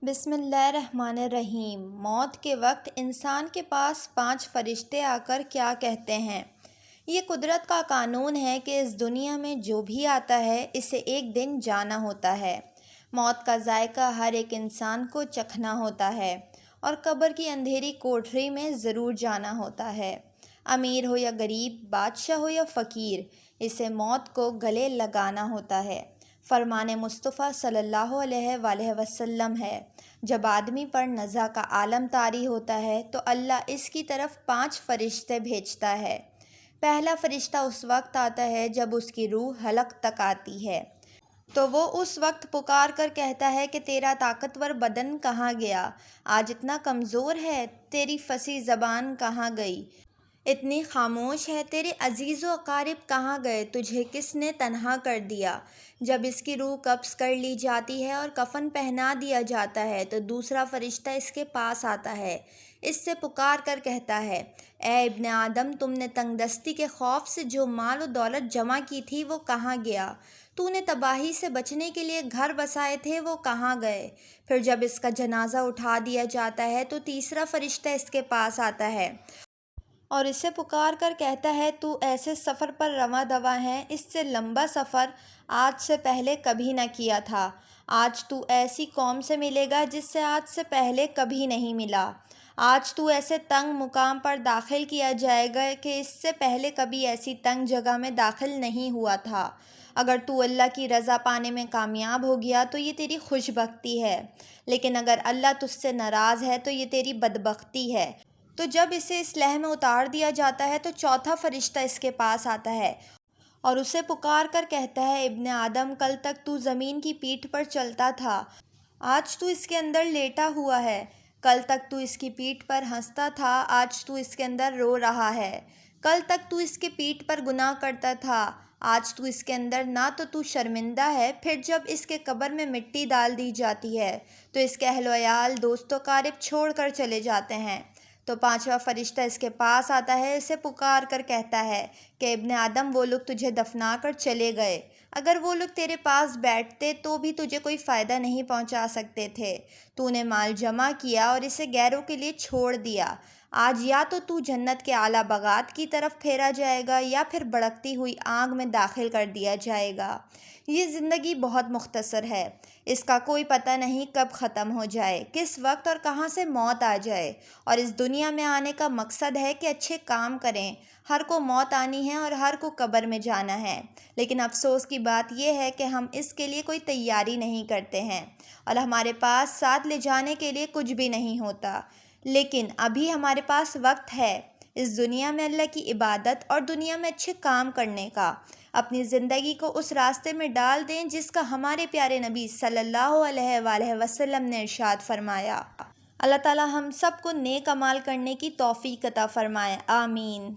بسم اللہ الرحمن الرحیم۔ موت کے وقت انسان کے پاس 5 فرشتے آ کر کیا کہتے ہیں؟ یہ قدرت کا قانون ہے کہ اس دنیا میں جو بھی آتا ہے اسے ایک دن جانا ہوتا ہے۔ موت کا ذائقہ ہر ایک انسان کو چکھنا ہوتا ہے اور قبر کی اندھیری کوٹھری میں ضرور جانا ہوتا ہے۔ امیر ہو یا غریب، بادشاہ ہو یا فقیر، اسے موت کو گلے لگانا ہوتا ہے۔ فرمان مصطفیٰ صلی اللہ علیہ وآلہ وسلم ہے، جب آدمی پر نزع کا عالم طاری ہوتا ہے تو اللہ اس کی طرف 5 فرشتے بھیجتا ہے۔ پہلا فرشتہ اس وقت آتا ہے جب اس کی روح حلق تک آتی ہے، تو وہ اس وقت پکار کر کہتا ہے کہ تیرا طاقتور بدن کہاں گیا؟ آج اتنا کمزور ہے، تیری فصیح زبان کہاں گئی؟ اتنی خاموش ہے، تیرے عزیز و اقارب کہاں گئے؟ تجھے کس نے تنہا کر دیا؟ جب اس کی روح قبض کر لی جاتی ہے اور کفن پہنا دیا جاتا ہے تو دوسرا فرشتہ اس کے پاس آتا ہے، اس سے پکار کر کہتا ہے، اے ابن آدم، تم نے تنگ دستی کے خوف سے جو مال و دولت جمع کی تھی وہ کہاں گیا؟ تو نے تباہی سے بچنے کے لیے گھر بسائے تھے وہ کہاں گئے؟ پھر جب اس کا جنازہ اٹھا دیا جاتا ہے تو تیسرا فرشتہ اس کے پاس آتا ہے اور اسے پکار کر کہتا ہے، تو ایسے سفر پر رواں دواں ہے، اس سے لمبا سفر آج سے پہلے کبھی نہ کیا تھا۔ آج تو ایسی قوم سے ملے گا جس سے آج سے پہلے کبھی نہیں ملا۔ آج تو ایسے تنگ مقام پر داخل کیا جائے گا کہ اس سے پہلے کبھی ایسی تنگ جگہ میں داخل نہیں ہوا تھا۔ اگر تو اللہ کی رضا پانے میں کامیاب ہو گیا تو یہ تیری خوش بختی ہے، لیکن اگر اللہ تجھ سے ناراض ہے تو یہ تیری بدبختی ہے۔ تو جب اسے اس لوح میں اتار دیا جاتا ہے تو چوتھا فرشتہ اس کے پاس آتا ہے اور اسے پکار کر کہتا ہے، ابن آدم، کل تک تو زمین کی پیٹھ پر چلتا تھا، آج تو اس کے اندر لیٹا ہوا ہے۔ کل تک تو اس کی پیٹھ پر ہنستا تھا، آج تو اس کے اندر رو رہا ہے۔ کل تک تو اس کے پیٹھ پر گناہ کرتا تھا، آج تو اس کے اندر نہ تو شرمندہ ہے۔ پھر جب اس کے قبر میں مٹی ڈال دی جاتی ہے تو اس کے اہل و عیال، دوست و اقارب چھوڑ کر چلے جاتے ہیں، تو پانچواں فرشتہ اس کے پاس آتا ہے، اسے پکار کر کہتا ہے کہ ابن آدم، وہ لوگ تجھے دفنا کر چلے گئے، اگر وہ لوگ تیرے پاس بیٹھتے تو بھی تجھے کوئی فائدہ نہیں پہنچا سکتے تھے۔ تو نے مال جمع کیا اور اسے غیروں کے لیے چھوڑ دیا۔ آج یا تو جنت کے اعلیٰ باغات کی طرف پھیرا جائے گا یا پھر بھڑکتی ہوئی آگ میں داخل کر دیا جائے گا۔ یہ زندگی بہت مختصر ہے، اس کا کوئی پتہ نہیں کب ختم ہو جائے، کس وقت اور کہاں سے موت آ جائے، اور اس دنیا میں آنے کا مقصد ہے کہ اچھے کام کریں۔ ہر کو موت آنی ہے اور ہر کو قبر میں جانا ہے، لیکن افسوس کی بات یہ ہے کہ ہم اس کے لیے کوئی تیاری نہیں کرتے ہیں اور ہمارے پاس ساتھ لے جانے کے لیے کچھ بھی نہیں ہوتا۔ لیکن ابھی ہمارے پاس وقت ہے اس دنیا میں اللہ کی عبادت اور دنیا میں اچھے کام کرنے کا۔ اپنی زندگی کو اس راستے میں ڈال دیں جس کا ہمارے پیارے نبی صلی اللہ علیہ وآلہ وسلم نے ارشاد فرمایا۔ اللہ تعالی ہم سب کو نیک اعمال کرنے کی توفیق عطا فرمائے، آمین۔